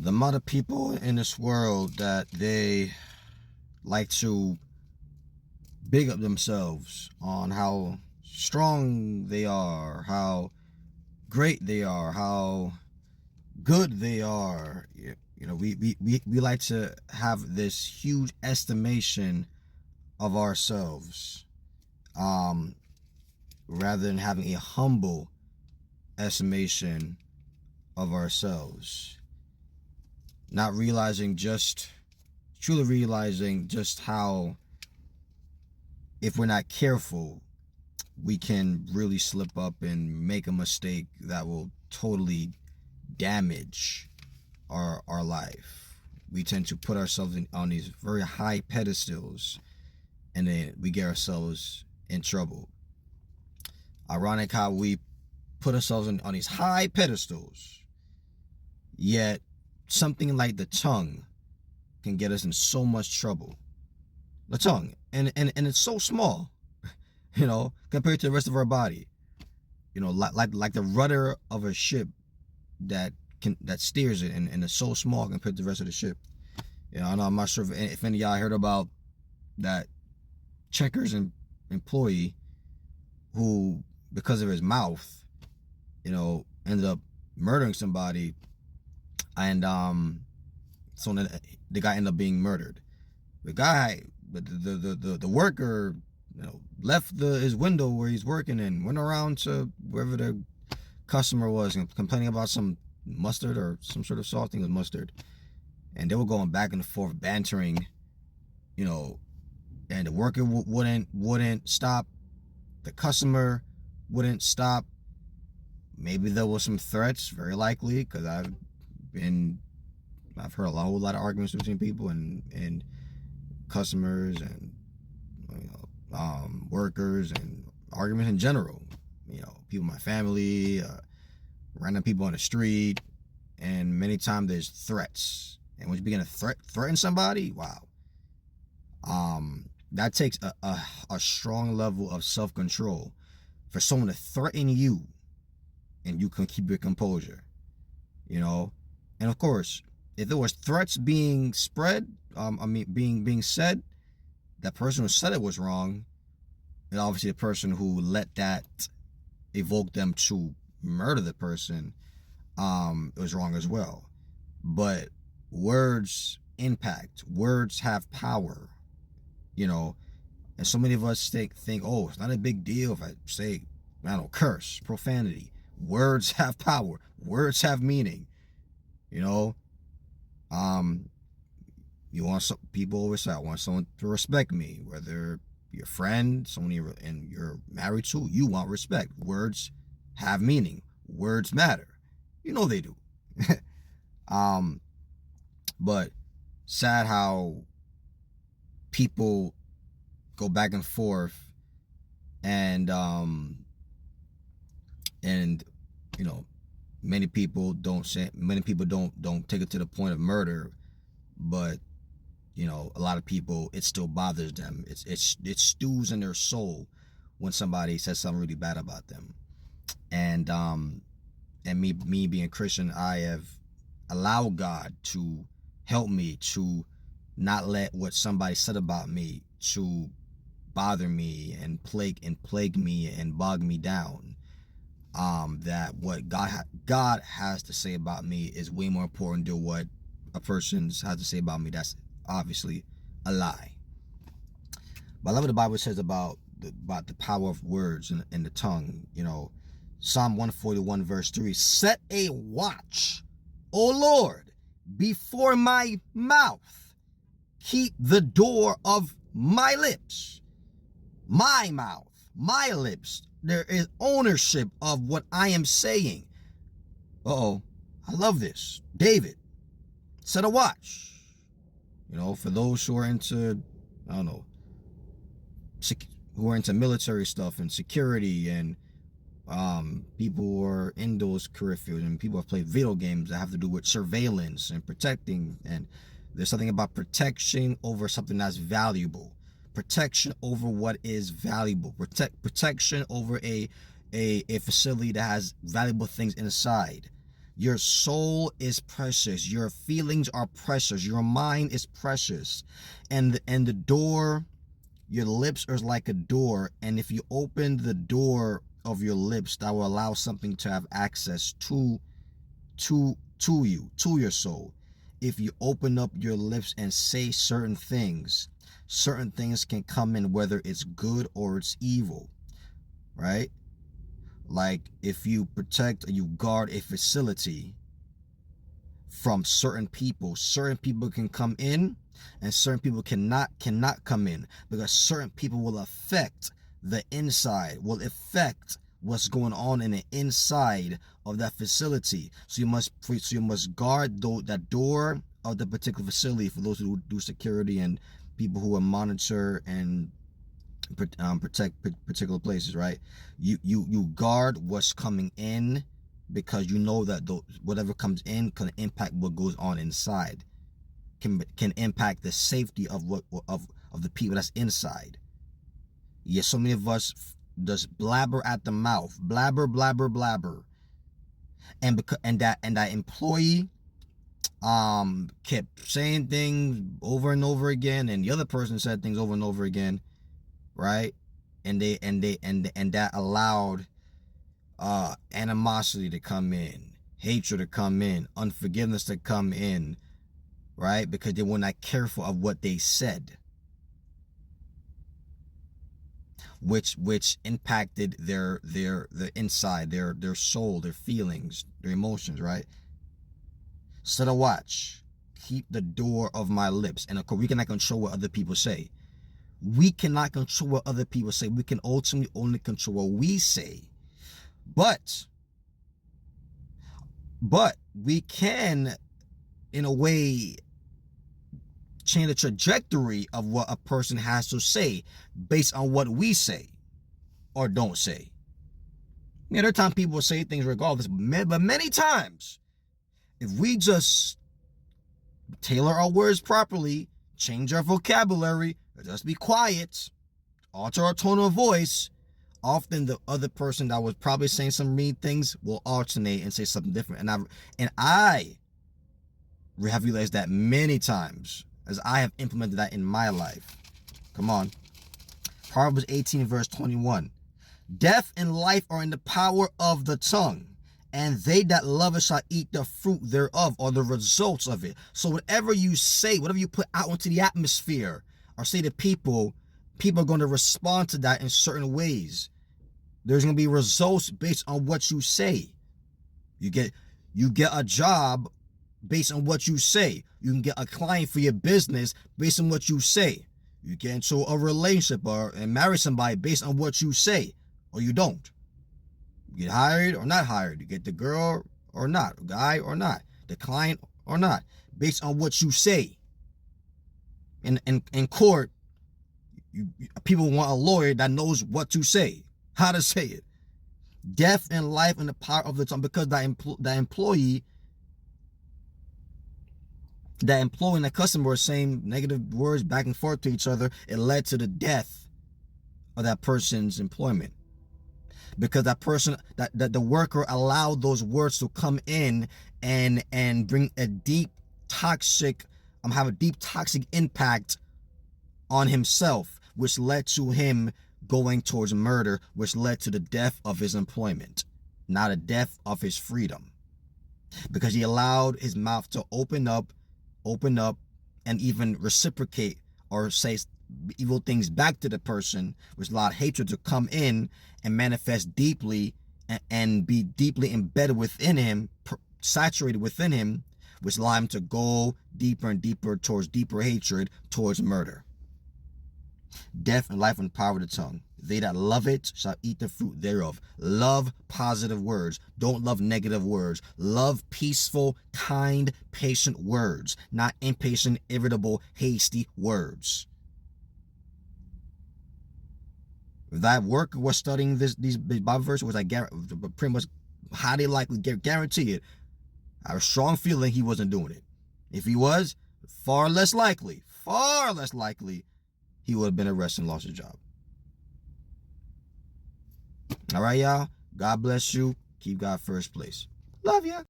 the amount of people in this world that they like to big up themselves on how strong they are, how great they are, how good they are. We like to have this huge estimation of ourselves, rather than having a humble estimation of ourselves. Not truly realizing just how, if we're not careful, we can really slip up and make a mistake that will totally damage our life. We tend to put ourselves on these very high pedestals, and then we get ourselves in trouble. Ironic how we put ourselves on these high pedestals, yet something like the tongue can get us in so much trouble. The tongue, and it's so small, compared to the rest of our body. Like the rudder of a ship that steers it, and it's so small compared to the rest of the ship. I'm not sure if any of y'all heard about that Checkers employee who, because of his mouth, ended up murdering somebody, and so the guy ended up being murdered. The worker, left his window where he's working and went around to wherever the customer was and complaining about some mustard or some sort of salting with mustard, and they were going back and forth bantering, and the worker wouldn't stop, the customer wouldn't stop. Maybe there was some threats, very likely, because I've heard a whole lot of arguments between people and customers and workers, and arguments in general. People in my family, random people on the street, and many times there's threats. And when you begin to threaten somebody, wow, that takes a strong level of self-control for someone to threaten you, and you can keep your composure. And of course, if there was threats being spread, being said, that person who said it was wrong, and obviously the person who let that evoke them to murder the person, was wrong as well. But words impact. Words have power. And so many of us think, oh, it's not a big deal if I say, curse, profanity. Words have power. Words have meaning. People always say, I want someone to respect me, whether your friend, someone you're married to, you want respect. Words have meaning. Words matter. They do. But sad how people go back and forth, and many people don't take it to the point of murder, but a lot of people, it still bothers them. It stews in their soul when somebody says something really bad about them. And me being Christian, I have allowed God to help me to not let what somebody said about me to bother me and plague me and bog me down. That what God has to say about me is way more important than what a person has to say about me. That's obviously a lie. But I love what the Bible says about the power of words and the tongue. Psalm 141 verse 3: set a watch, O Lord, before my mouth. Keep the door of my lips. My mouth, my lips. There is ownership of what I am saying. I love this. David set a watch. For those who are into, who are into military stuff and security, and people who are in those career fields, and people who have played video games that have to do with surveillance and protecting. And there's something about protection over something that's valuable. Protection over what is valuable. Protection over a facility that has valuable things inside. Your soul is precious. Your feelings are precious. Your mind is precious. And the door, your lips are like a door. And if you open the door of your lips, that will allow something to have access to you, to your soul. If you open up your lips and say certain things can come in, whether it's good or it's evil, right? Like if you protect or you guard a facility from certain people can come in and certain people cannot come in, because certain people will affect the inside, will affect what's going on in the inside of that facility. So you must guard that door of the particular facility, for those who do security and people who will monitor and protect particular places, right? You guard what's coming in, because you know that whatever comes in can impact what goes on inside, can impact the safety of the people that's inside. Yeah, so many of us just blabber at the mouth, blabber, and that employee kept saying things over and over again, and the other person said things over and over again, right? And that allowed animosity to come in, hatred to come in, unforgiveness to come in, right? Because they were not careful of what they said, which impacted their inside, their soul, their feelings, their emotions, right? So to watch, keep the door of my lips. And of course, we cannot control what other people say. We cannot control what other people say. We can ultimately only control what we say. But we can, in a way, change the trajectory of what a person has to say based on what we say or don't say. Yeah, there are times people will say things regardless, but many times, if we just tailor our words properly, change our vocabulary, just be quiet, alter our tone of voice, often the other person that was probably saying some mean things will alternate and say something different. And I have realized that many times, as I have implemented that in my life. Come on. Proverbs 18 verse 21. Death and life are in the power of the tongue, and they that love it shall eat the fruit thereof, or the results of it. So whatever you say, whatever you put out into the atmosphere, or say to people are going to respond to that in certain ways. There's going to be results based on what you say. You get a job based on what you say. You can get a client for your business based on what you say. You get into a relationship and marry somebody based on what you say, or you don't. You get hired or not hired. You get the girl or not, the guy or not, the client or not, based on what you say. In court, people want a lawyer that knows what to say, how to say it. Death and life in the power of the tongue, because that employee and the customer were saying negative words back and forth to each other. It led to the death of that person's employment, because that person, that the worker allowed those words to come in and bring a deep toxic impact on himself, which led to him going towards murder, which led to the death of his employment, not a death of his freedom, because he allowed his mouth to open up and even reciprocate or say evil things back to the person, which allowed hatred to come in and manifest deeply and be deeply embedded within him, saturated within him, which allowed him to go deeper and deeper towards deeper hatred, towards murder. Death and life in the power of the tongue. They that love it shall eat the fruit thereof. Love positive words. Don't love negative words. Love peaceful, kind, patient words, not impatient, irritable, hasty words. If that worker was studying these Bible verses, which I pretty much highly likely guarantee it, I have a strong feeling he wasn't doing it. If he was, far less likely, he would have been arrested and lost his job. All right, y'all. God bless you. Keep God first place. Love ya.